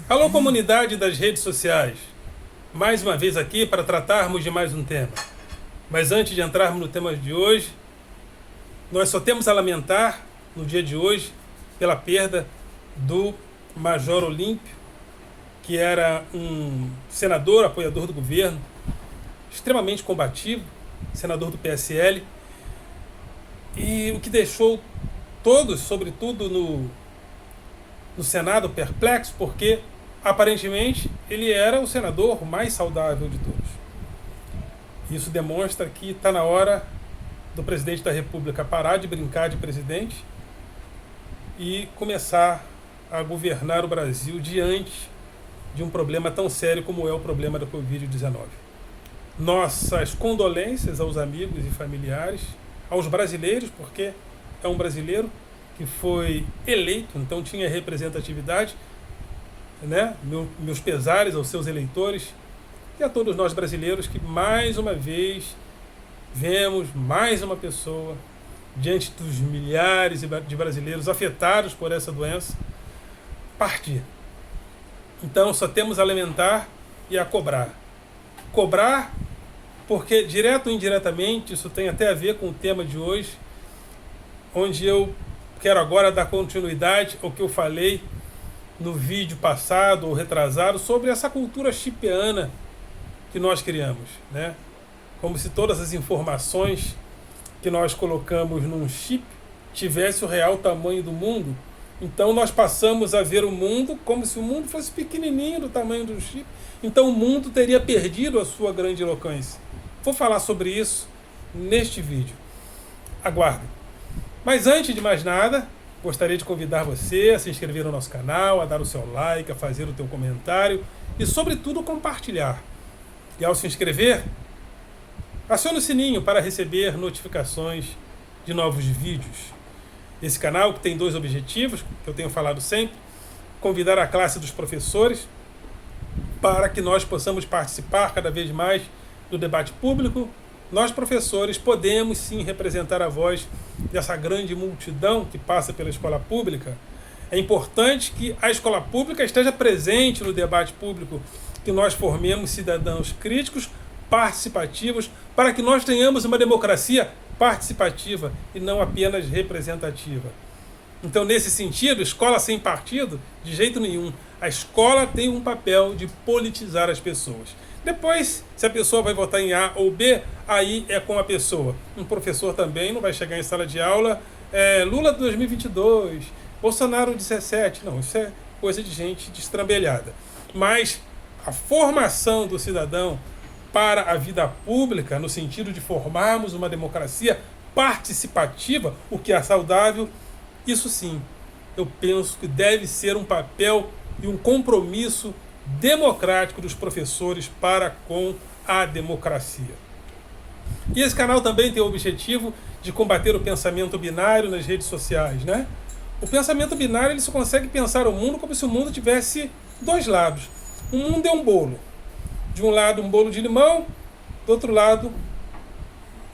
Alô, comunidade das redes sociais. Mais uma vez aqui para tratarmos de mais um tema. Mas antes de entrarmos no tema de hoje, nós só temos a lamentar, no dia de hoje, pela perda do Major Olímpio, que era um senador, apoiador do governo, extremamente combativo, senador do PSL, e o que deixou todos, sobretudo no Senado, perplexos, porque aparentemente ele era o senador mais saudável de todos. Isso demonstra que está na hora do presidente da República parar de brincar de presidente e começar a governar o Brasil diante de um problema tão sério como é o problema da Covid-19. Nossas condolências aos amigos e familiares, aos brasileiros, porque é um brasileiro que foi eleito, então tinha representatividade, né? Meus pesares aos seus eleitores e a todos nós brasileiros que mais uma vez vemos mais uma pessoa diante dos milhares de brasileiros afetados por essa doença partir. Então só temos a lamentar e a cobrar. Cobrar porque direto ou indiretamente isso tem até a ver com o tema de hoje, onde eu quero agora dar continuidade ao que eu falei no vídeo passado ou retrasado sobre essa cultura chipiana que nós criamos, né? Como se todas as informações que nós colocamos num chip tivesse o real tamanho do mundo. Então nós passamos a ver o mundo como se o mundo fosse pequenininho do tamanho do chip. Então o mundo teria perdido a sua grandiloquência. Vou falar sobre isso neste vídeo. Aguardem. Mas antes de mais nada, gostaria de convidar você a se inscrever no nosso canal, a dar o seu like, a fazer o teu comentário e, sobretudo, compartilhar. E ao se inscrever, acione o sininho para receber notificações de novos vídeos. Esse canal que tem dois objetivos, que eu tenho falado sempre: convidar a classe dos professores para que nós possamos participar cada vez mais do debate público. Nós, professores, podemos sim representar a voz dessa grande multidão que passa pela escola pública. É importante que a escola pública esteja presente no debate público, que nós formemos cidadãos críticos, participativos, para que nós tenhamos uma democracia participativa e não apenas representativa. Então, nesse sentido, escola sem partido, de jeito nenhum. A escola tem um papel de politizar as pessoas. Depois, se a pessoa vai votar em A ou B, aí é com a pessoa. Um professor também não vai chegar em sala de aula, Lula 2022, Bolsonaro 17. Não, isso é coisa de gente destrambelhada. Mas a formação do cidadão para a vida pública, no sentido de formarmos uma democracia participativa, o que é saudável, isso sim, eu penso que deve ser um papel e um compromisso democrático dos professores para com a democracia. E esse canal também tem o objetivo de combater o pensamento binário nas redes sociais, né? O pensamento binário, ele só consegue pensar o mundo como se o mundo tivesse dois lados. O mundo é um bolo. De um lado um bolo de limão, do outro lado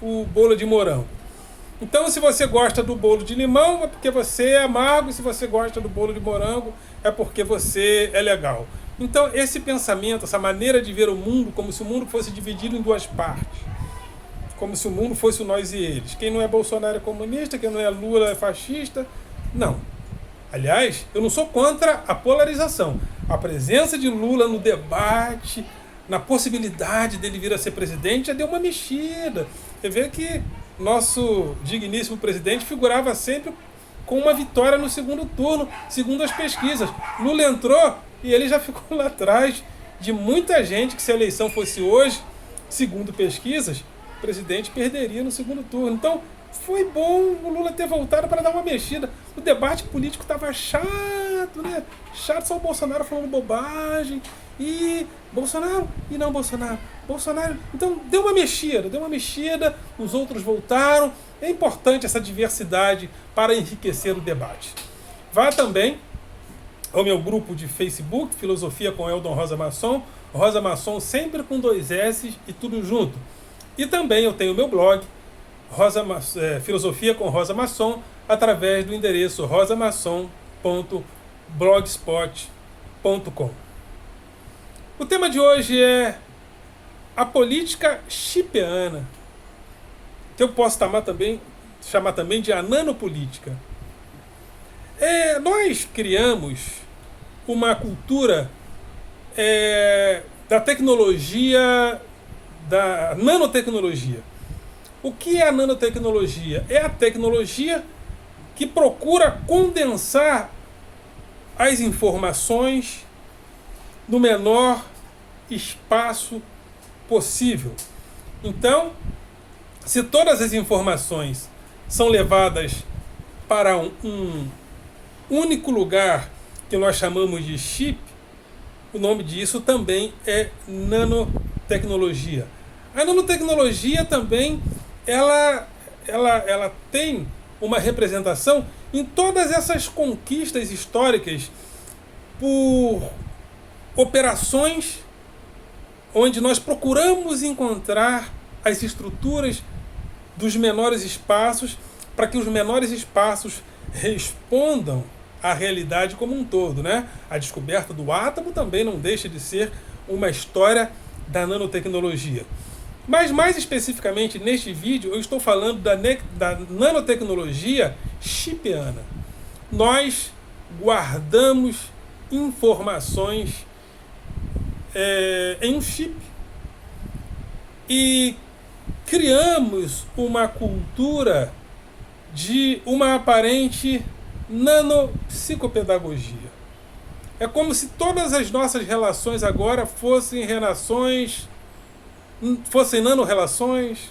o bolo de morango. Então, se você gosta do bolo de limão, é porque você é amargo, e se você gosta do bolo de morango, é porque você é legal. Então, esse pensamento, essa maneira de ver o mundo como se o mundo fosse dividido em duas partes, como se o mundo fosse o nós e eles. Quem não é Bolsonaro é comunista, quem não é Lula é fascista. Não. Aliás, eu não sou contra a polarização. A presença de Lula no debate, na possibilidade dele vir a ser presidente, já deu uma mexida. Você vê que nosso digníssimo presidente figurava sempre com uma vitória no segundo turno, segundo as pesquisas. Lula entrou e ele já ficou lá atrás de muita gente que, se a eleição fosse hoje, segundo pesquisas, o presidente perderia no segundo turno. Então, foi bom o Lula ter voltado para dar uma mexida. O debate político estava chato, né? Chato, só o Bolsonaro falando bobagem. E Bolsonaro, e não Bolsonaro. Bolsonaro, então deu uma mexida, os outros voltaram. É importante essa diversidade para enriquecer o debate. Vá também ao meu grupo de Facebook, Filosofia com Eldon Rosa Masson sempre com 2 S e tudo junto. E também eu tenho o meu blog, Filosofia com Rosa Masson, através do endereço rosamasson.blogspot.com. O tema de hoje é a política chipiana, que eu posso chamar também de a nanopolítica. Nós criamos uma cultura da tecnologia, da nanotecnologia. O que é a nanotecnologia? É a tecnologia que procura condensar as informações no menor espaço possível. Então, se todas as informações são levadas para um único lugar que nós chamamos de chip, o nome disso também é nanotecnologia. A nanotecnologia também ela tem uma representação em todas essas conquistas históricas por operações onde nós procuramos encontrar as estruturas dos menores espaços para que os menores espaços respondam à realidade como um todo, né? A descoberta do átomo também não deixa de ser uma história da nanotecnologia. Mas mais especificamente neste vídeo eu estou falando da nanotecnologia chipiana. Nós guardamos informações em um chip e criamos uma cultura de uma aparente nanopsicopedagogia. É como se todas as nossas relações agora fossem nanorelações.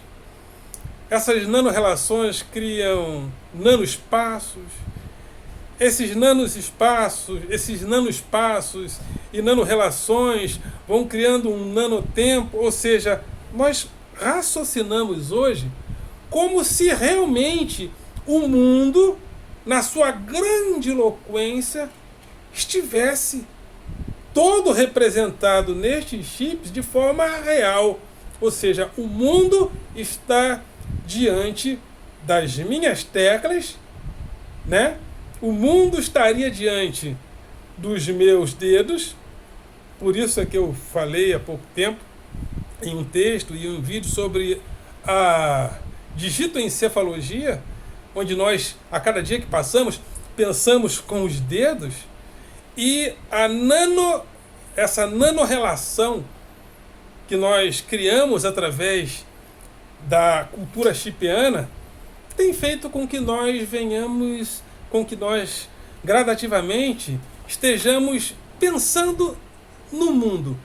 Essas nanorelações criam nanoespaços. Esses nanoespaços e nanorelações vão criando um nanotempo, ou seja, nós raciocinamos hoje como se realmente o mundo, na sua grandiloquência, estivesse todo representado nestes chips de forma real. Ou seja, o mundo está diante das minhas teclas, né? O mundo estaria diante dos meus dedos. Por isso é que eu falei há pouco tempo em um texto e um vídeo sobre a digitoencefalogia, onde nós, a cada dia que passamos, pensamos com os dedos, e essa nanorelação que nós criamos através da cultura chipiana tem feito com que nós gradativamente estejamos pensando no mundo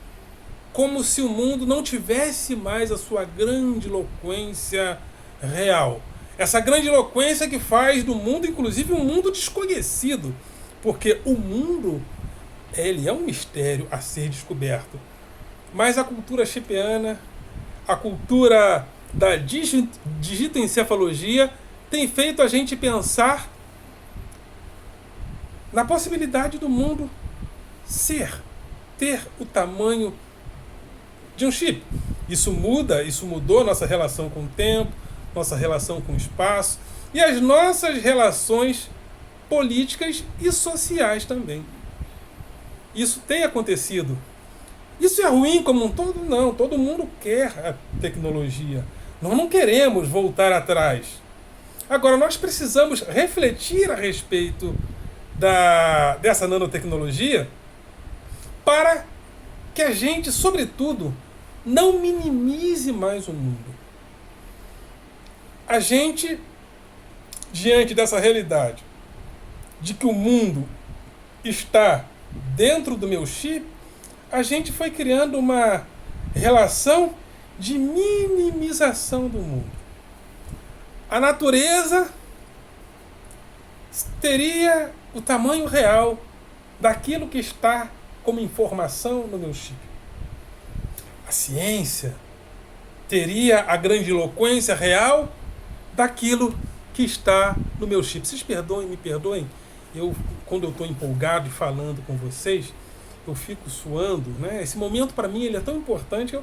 como se o mundo não tivesse mais a sua grandiloquência real. Essa grandiloquência que faz do mundo, inclusive, um mundo desconhecido, porque o mundo ele é um mistério a ser descoberto. Mas a cultura chipiana, a cultura da digitoencefalogia, tem feito a gente pensar na possibilidade do mundo ter o tamanho de um chip. Isso mudou nossa relação com o tempo, nossa relação com o espaço e as nossas relações políticas e sociais também. Isso tem acontecido. Isso é ruim como um todo? Não. Todo mundo quer a tecnologia. Nós não queremos voltar atrás. Agora, nós precisamos refletir a respeito dessa nanotecnologia para que a gente, sobretudo, não minimize mais o mundo. A gente, diante dessa realidade de que o mundo está dentro do meu chip, a gente foi criando uma relação de minimização do mundo. A natureza teria o tamanho real daquilo que está como informação no meu chip. A ciência teria a grandiloquência real daquilo que está no meu chip. Vocês me perdoem, quando eu estou empolgado e falando com vocês, eu fico suando, né? Esse momento para mim ele é tão importante,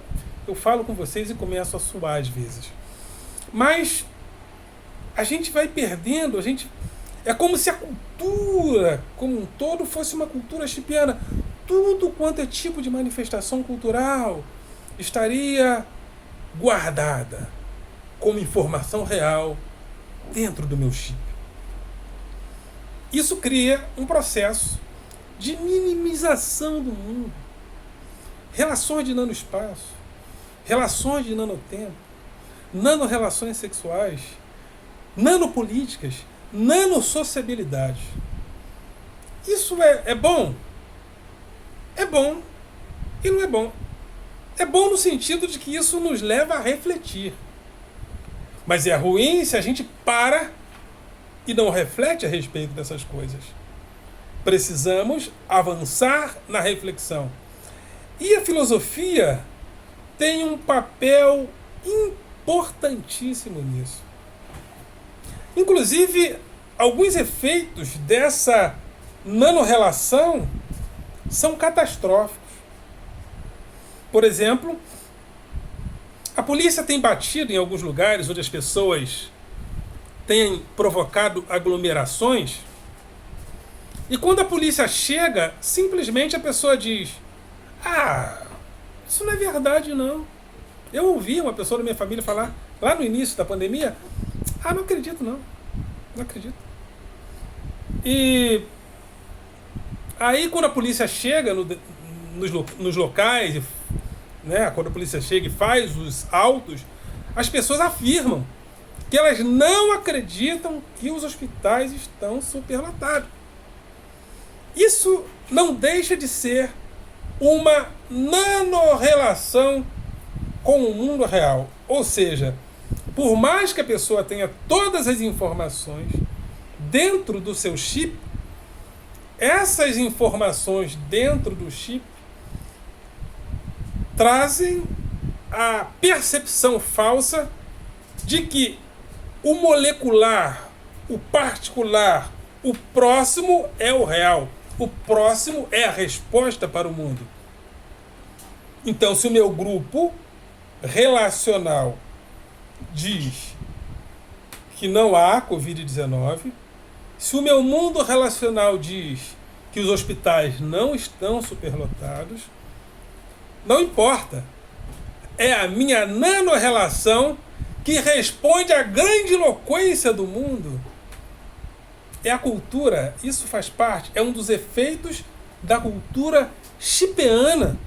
eu falo com vocês e começo a suar às vezes. Mas a gente vai perdendo, é como se a cultura como um todo fosse uma cultura chipiana. tudo quanto é tipo de manifestação cultural estaria guardada como informação real dentro do meu chip. Isso cria um processo de minimização do mundo. Relações de nanoespaço, relações de nanotempo, nanorelações sexuais, nanopolíticas, nanossociabilidade. Isso é bom? É bom e não é bom. É bom no sentido de que isso nos leva a refletir. Mas é ruim se a gente para e não reflete a respeito dessas coisas. Precisamos avançar na reflexão. E a filosofia tem um papel importantíssimo nisso. Inclusive, alguns efeitos dessa nanorrelação são catastróficos. Por exemplo, a polícia tem batido em alguns lugares onde as pessoas têm provocado aglomerações, e quando a polícia chega, simplesmente a pessoa diz: isso não é verdade não. Eu ouvi uma pessoa da minha família falar, lá no início da pandemia, não acredito não. Não acredito. E aí quando a polícia chega nos locais, né, quando a polícia chega e faz os autos, as pessoas afirmam que elas não acreditam que os hospitais estão superlotados. Isso não deixa de ser uma nanorrelação com o mundo real. Ou seja, por mais que a pessoa tenha todas as informações dentro do seu chip, essas informações dentro do chip trazem a percepção falsa de que o molecular, o particular, o próximo é o real. O próximo é a resposta para o mundo. Então, se o meu grupo relacional diz que não há Covid-19, se o meu mundo relacional diz que os hospitais não estão superlotados, não importa. É a minha nanorrelação que responde à grande eloquência do mundo. É a cultura, isso faz parte, é um dos efeitos da cultura chipeana.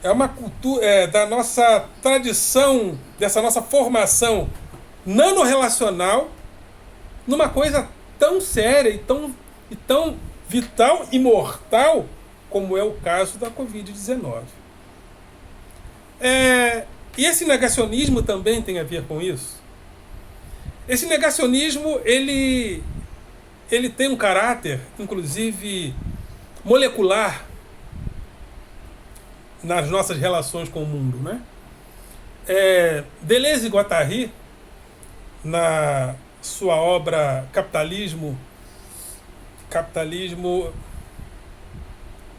É uma cultura da nossa tradição, dessa nossa formação nanorrelacional, numa coisa tão séria e tão vital e mortal como é o caso da Covid-19. E esse negacionismo também tem a ver com isso. Esse negacionismo, ele tem um caráter, inclusive, molecular nas nossas relações com o mundo, né? Deleuze e Guattari, na sua obra Capitalismo,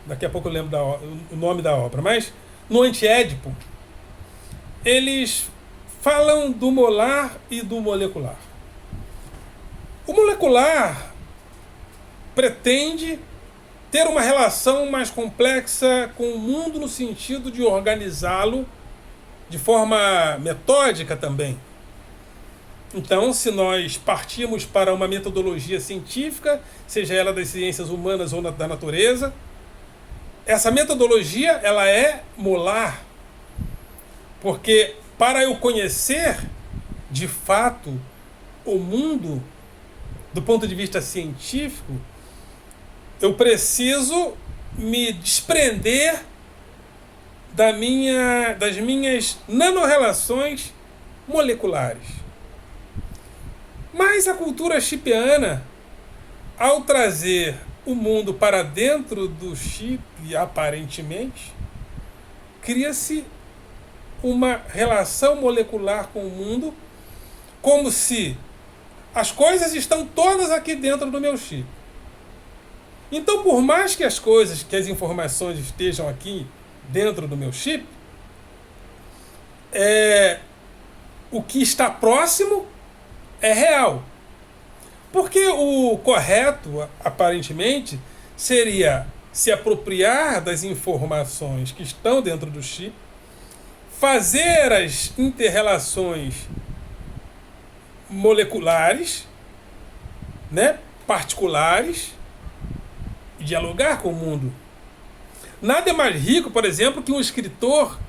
daqui a pouco eu lembro o nome da obra, mas no Antiédipo, eles falam do molar e do molecular. O molecular pretende ter uma relação mais complexa com o mundo no sentido de organizá-lo de forma metódica também. Então, se nós partimos para uma metodologia científica, seja ela das ciências humanas ou da natureza, essa metodologia ela é molar, porque para eu conhecer de fato o mundo do ponto de vista científico, eu preciso me desprender das minhas nanorrelações moleculares. Mas a cultura chipiana, ao trazer o mundo para dentro do chip, aparentemente, cria-se uma relação molecular com o mundo, como se as coisas estão todas aqui dentro do meu chip. Então, por mais que as informações estejam aqui dentro do meu chip, o que está próximo é real. Porque o correto, aparentemente, seria se apropriar das informações que estão dentro do chip, fazer as interrelações moleculares, né, particulares, e dialogar com o mundo. Nada é mais rico, por exemplo, que um escritor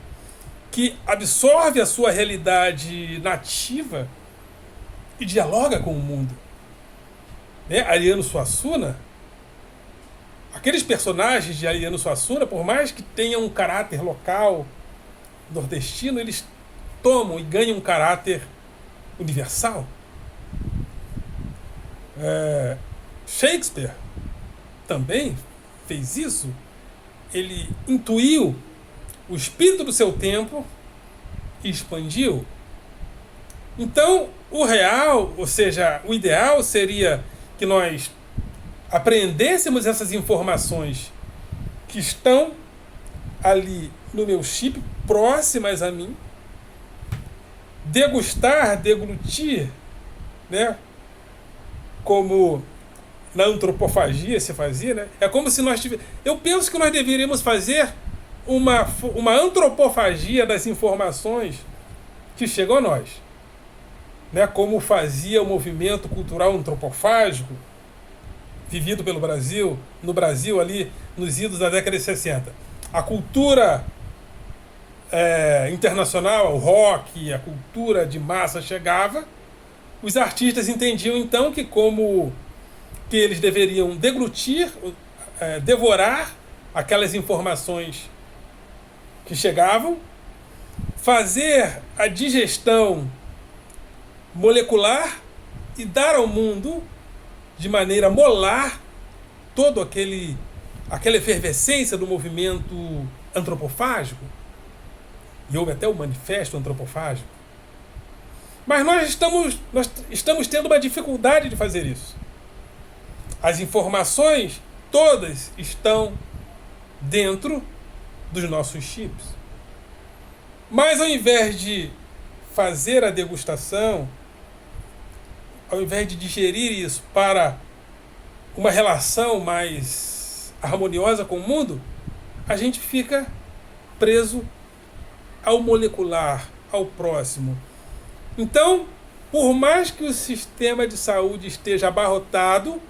que absorve a sua realidade nativa e dialoga com o mundo. Né? Ariano Suassuna, aqueles personagens de Ariano Suassuna, por mais que tenham um caráter local, nordestino, eles tomam e ganham um caráter universal. Shakespeare também fez isso. Ele intuiu o espírito do seu tempo e expandiu. Então, o real, ou seja, o ideal seria que nós apreendêssemos essas informações que estão ali no meu chip, próximas a mim, deglutir, né? Como na antropofagia se fazia, né? É como se nós tivéssemos... Eu penso que nós deveríamos fazer uma antropofagia das informações que chegam a nós. Né? Como fazia o movimento cultural antropofágico, vivido pelo Brasil, no Brasil ali, nos idos da década de 60. A cultura internacional, o rock, a cultura de massa chegava, os artistas entendiam então que que eles deveriam deglutir, devorar aquelas informações que chegavam, fazer a digestão molecular e dar ao mundo, de maneira molar, todo aquela efervescência do movimento antropofágico. E houve até o manifesto antropofágico. Mas nós estamos tendo uma dificuldade de fazer isso. As informações todas estão dentro dos nossos chips. Mas ao invés de fazer a degustação, ao invés de digerir isso para uma relação mais harmoniosa com o mundo, a gente fica preso ao molecular, ao próximo. Então, por mais que o sistema de saúde esteja abarrotado,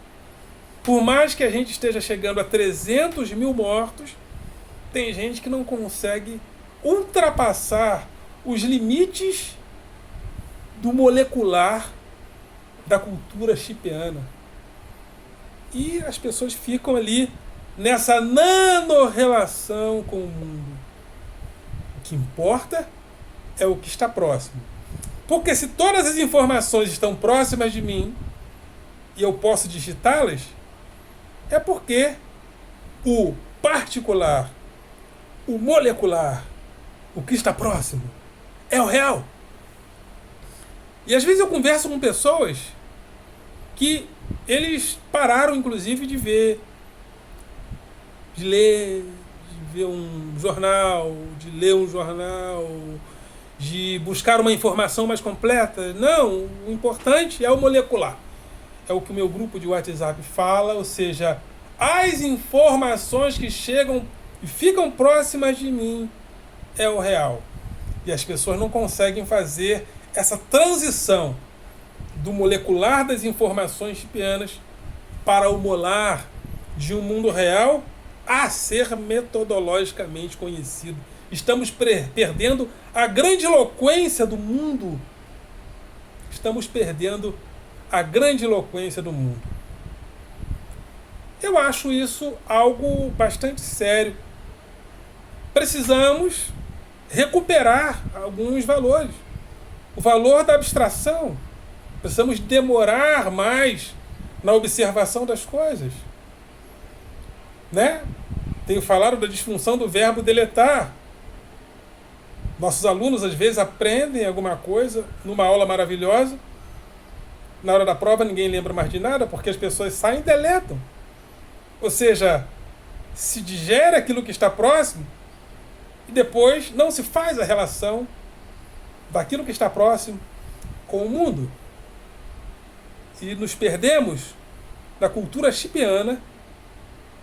por mais que a gente esteja chegando a 300 mil mortos, tem gente que não consegue ultrapassar os limites do molecular da cultura chipiana. E as pessoas ficam ali nessa nanorelação com o mundo. O que importa é o que está próximo. Porque se todas as informações estão próximas de mim e eu posso digitá-las, é porque o particular, o molecular, o que está próximo, é o real. E às vezes eu converso com pessoas que eles pararam, inclusive, de ver, de ler, de ver um jornal, de ler um jornal, de buscar uma informação mais completa. Não, o importante é o molecular. É o que o meu grupo de WhatsApp fala, ou seja, as informações que chegam e ficam próximas de mim é o real. E as pessoas não conseguem fazer essa transição do molecular das informações chipianas para o molar de um mundo real a ser metodologicamente conhecido. Estamos perdendo a grande eloquência do mundo. Estamos perdendo a grande eloquência do mundo. Eu acho isso algo bastante sério. Precisamos recuperar alguns valores. O valor da abstração. Precisamos demorar mais na observação das coisas. Né? Tenho falado da disfunção do verbo deletar. Nossos alunos, às vezes, aprendem alguma coisa numa aula maravilhosa. Na hora da prova, ninguém lembra mais de nada, porque as pessoas saem e deletam. Ou seja, se digere aquilo que está próximo e depois não se faz a relação daquilo que está próximo com o mundo. E nos perdemos na cultura chipiana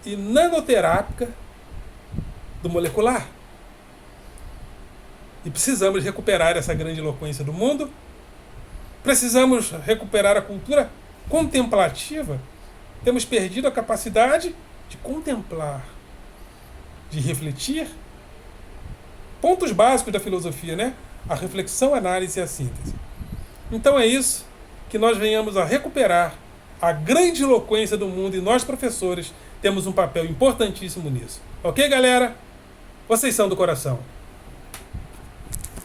e nanoterápica do molecular. E precisamos recuperar essa grande eloquência do mundo. Precisamos recuperar a cultura contemplativa. Temos perdido a capacidade de contemplar, de refletir. Pontos básicos da filosofia, né? A reflexão, a análise e a síntese. Então é isso, que nós venhamos a recuperar a grande eloquência do mundo, e nós, professores, temos um papel importantíssimo nisso. Ok, galera? Vocês são do coração.